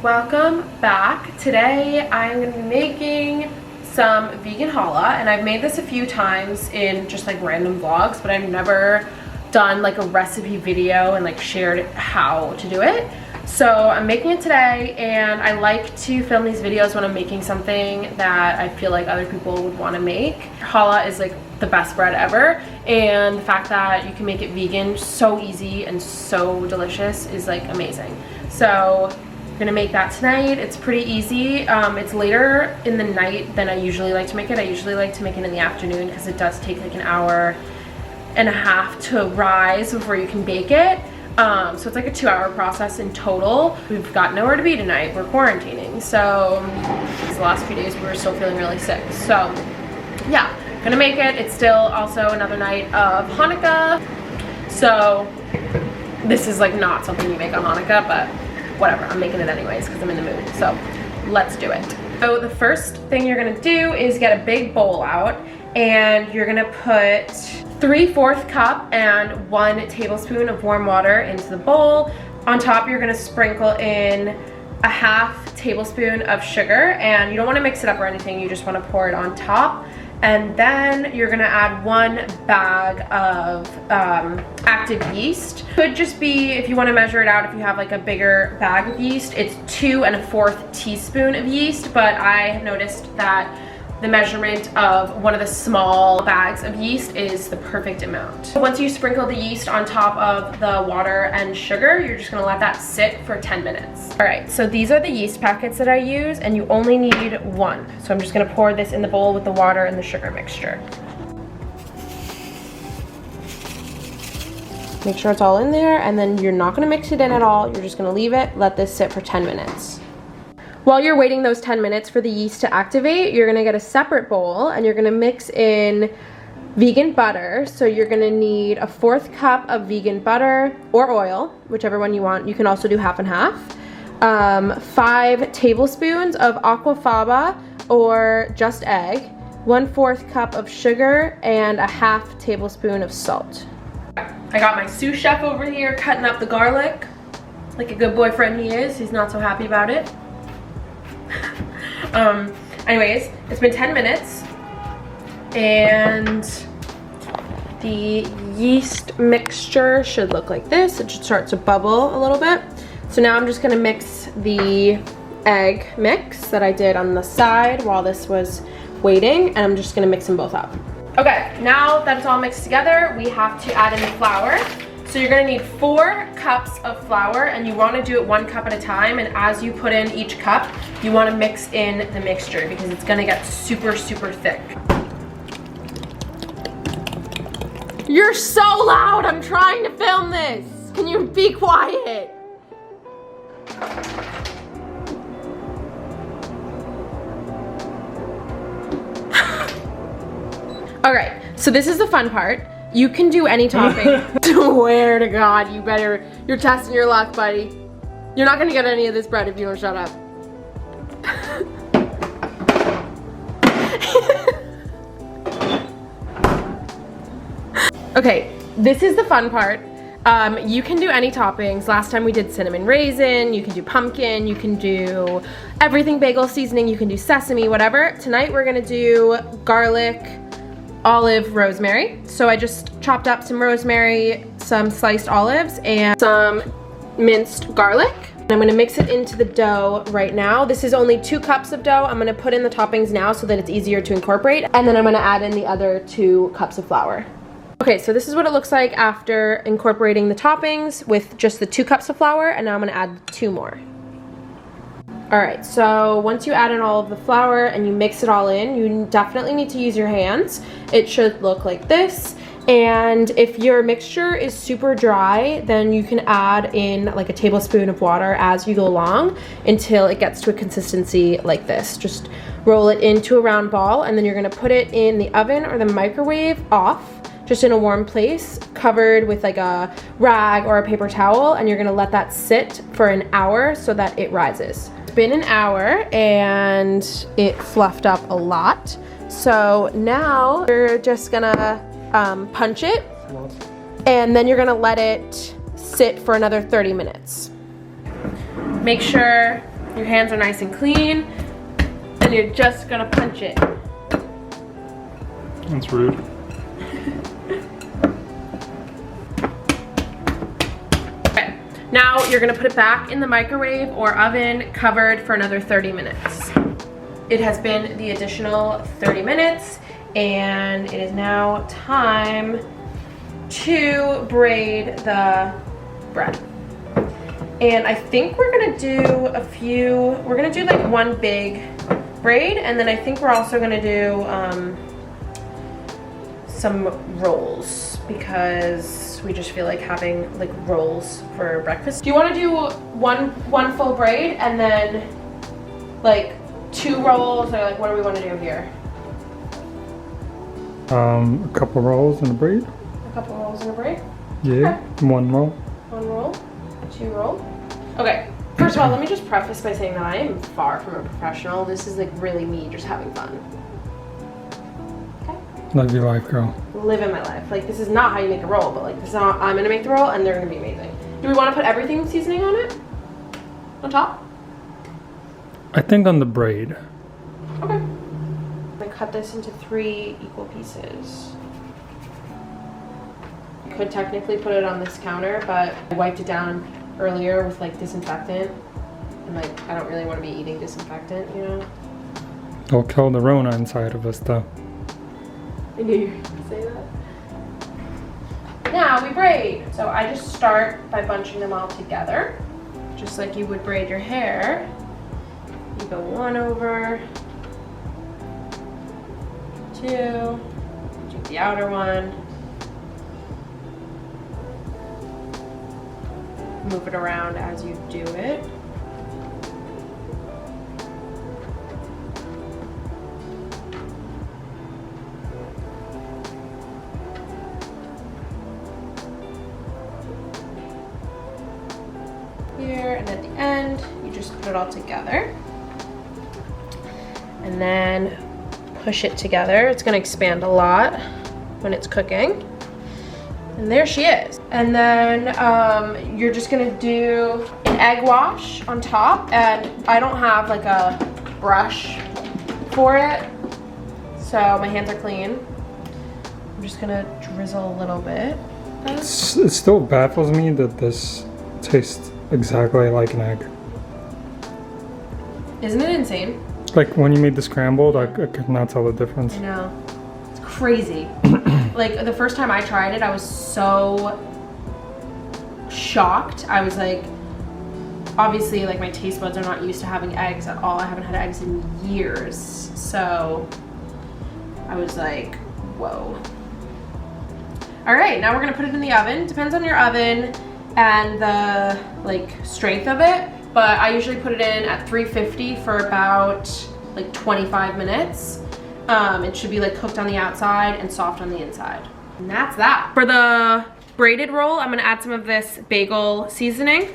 Welcome back. Today I'm going to be making some vegan challah, and I've made this a few times in just like random vlogs, but I've never done like a recipe video and like shared how to do it. So I'm making it today, and I like to film these videos when I'm making something that I feel like other people would want to make. Challah is like the best bread ever, and the fact that you can make it vegan so easy and so delicious is like amazing. So I'm gonna make that tonight. It's pretty easy. It's later in the night than I usually like to make it. I usually like to make it in the afternoon because it does take like an hour and a half to rise before you can bake it. So it's like a 2-hour process in total. We've got nowhere to be tonight. We're quarantining. So the last few days we were still feeling really sick. So yeah, gonna make it. It's still also another night of Hanukkah. So this is like not something you make on Hanukkah, but whatever, I'm making it anyways because I'm in the mood. So let's do it. So the first thing you're gonna do is get a big bowl out, and you're gonna put 3/4 cup and 1 tablespoon of warm water into the bowl. On top, you're gonna sprinkle in a 1/2 tablespoon of sugar, and you don't wanna mix it up or anything, you just wanna pour it on top. And then you're gonna add 1 bag of active yeast. Could just be, if you wanna measure it out, if you have like a bigger bag of yeast, it's 2 1/4 teaspoon of yeast, but I have noticed that the measurement of one of the small bags of yeast is the perfect amount. Once you sprinkle the yeast on top of the water and sugar, you're just gonna let that sit for 10 minutes. All right, so these are the yeast packets that I use, and you only need 1. So I'm just gonna pour this in the bowl with the water and the sugar mixture. Make sure it's all in there, and then you're not gonna mix it in at all. You're just gonna leave it, let this sit for 10 minutes. While you're waiting those 10 minutes for the yeast to activate, you're gonna get a separate bowl, and you're gonna mix in vegan butter. So you're gonna need a 1/4 cup of vegan butter or oil, whichever one you want. You can also do 1/2 and 1/2. 5 tablespoons of aquafaba or just egg, 1/4 cup of sugar, and a 1/2 tablespoon of salt. I got my sous chef over here cutting up the garlic. Like a good boyfriend he is, he's not so happy about it. Anyways, it's been 10 minutes, and the yeast mixture should look like this. It should start to bubble a little bit. So now I'm just gonna mix the egg mix that I did on the side while this was waiting, and I'm just gonna mix them both up. Okay, now that it's all mixed together, we have to add in the flour. So you're gonna need 4 cups of flour, and you wanna do it 1 cup at a time, and as you put in each cup, you wanna mix in the mixture because it's gonna get super, super thick. You're so loud, I'm trying to film this. Can you be quiet? All right, so this is the fun part. You can do any topping. Swear to God, you're testing your luck, buddy. You're not gonna get any of this bread if you don't shut up. Okay, this is the fun part. You can do any toppings. Last time we did cinnamon raisin, you can do pumpkin, you can do everything bagel seasoning, you can do sesame, whatever. Tonight we're gonna do garlic, olive, rosemary. So I just chopped up some rosemary, some sliced olives, and some minced garlic. I'm gonna mix it into the dough right now. This is only 2 cups of dough. I'm gonna put in the toppings now so that it's easier to incorporate, and then I'm gonna add in the other 2 cups of flour. Okay, so this is what it looks like after incorporating the toppings with just the 2 cups of flour, and now I'm gonna add 2 more. All right, so once you add in all of the flour and you mix it all in, you definitely need to use your hands. It should look like this. And if your mixture is super dry, then you can add in like a tablespoon of water as you go along until it gets to a consistency like this. Just roll it into a round ball, and then you're gonna put it in the oven or the microwave off, just in a warm place, covered with like a rag or a paper towel, and you're gonna let that sit for an hour so that it rises. It's been an hour and it fluffed up a lot. So now you're just gonna punch it, and then you're gonna let it sit for another 30 minutes. Make sure Your hands are nice and clean, and you're just gonna punch it. That's rude. Okay, now you're gonna put it back in the microwave or oven covered for another 30 minutes. It has been the additional 30 minutes, and it is now time to braid the bread. And I think we're gonna do we're gonna do like one big braid, and then I think we're also gonna do some rolls, because we just feel like having like rolls for breakfast. Do you wanna do one full braid and then like 2 rolls, or like what do we wanna do here? A couple rolls and a braid. A couple rolls and a braid? Yeah, okay. 1 roll. 1 roll, 2 roll. Okay, first of all, let me just preface by saying that I am far from a professional. This is like really me just having fun. Okay? Live your life, girl. Living my life. Like, this is not how you make a roll, but like, this is how I'm gonna make the roll, and they're gonna be amazing. Do we wanna put everything seasoning on it? On top? I think on the braid. Okay. I'm gonna cut this into 3 equal pieces. I could technically put it on this counter, but I wiped it down earlier with like disinfectant, and like I don't really want to be eating disinfectant, you know? It'll kill the Rona inside of us though. I knew you were gonna say that. Now we braid. So I just start by bunching them all together, just like you would braid your hair. You go 1 over, 2, do the outer one, move it around as you do it. Here, and at the end, you just put it all together. And then push it together. It's gonna expand a lot when it's cooking. And there she is. And then you're just gonna do an egg wash on top, and I don't have like a brush for it, so my hands are clean. I'm just gonna drizzle a little bit. It still baffles me that this tastes exactly like an egg. Isn't it insane? Like when you made the scrambled, I could not tell the difference. I know. It's crazy. Like the first time I tried it, I was so shocked. I was like, obviously like my taste buds are not used to having eggs at all. I haven't had eggs in years. So I was like, whoa. All right, now we're gonna put it in the oven. Depends on your oven and the like strength of it, but I usually put it in at 350 for about like 25 minutes. It should be like cooked on the outside and soft on the inside. And that's that. For the braided roll, I'm gonna add some of this bagel seasoning.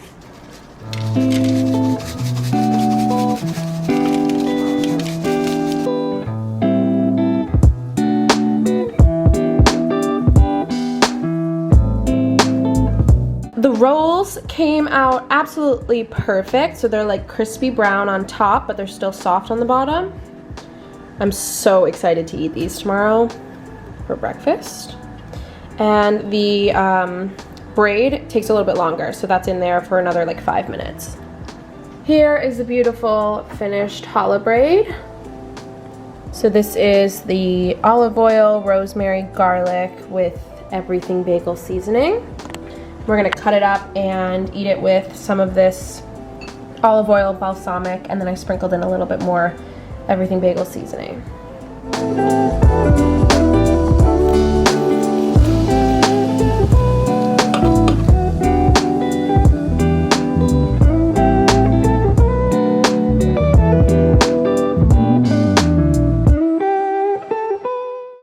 The rolls came out absolutely perfect. So they're like crispy brown on top, but they're still soft on the bottom. I'm so excited to eat these tomorrow for breakfast. And the braid takes a little bit longer, so that's in there for another like 5 minutes. Here is the beautiful finished challah braid. So this is the olive oil, rosemary, garlic with everything bagel seasoning. We're gonna cut it up and eat it with some of this olive oil balsamic, and then I sprinkled in a little bit more everything bagel seasoning.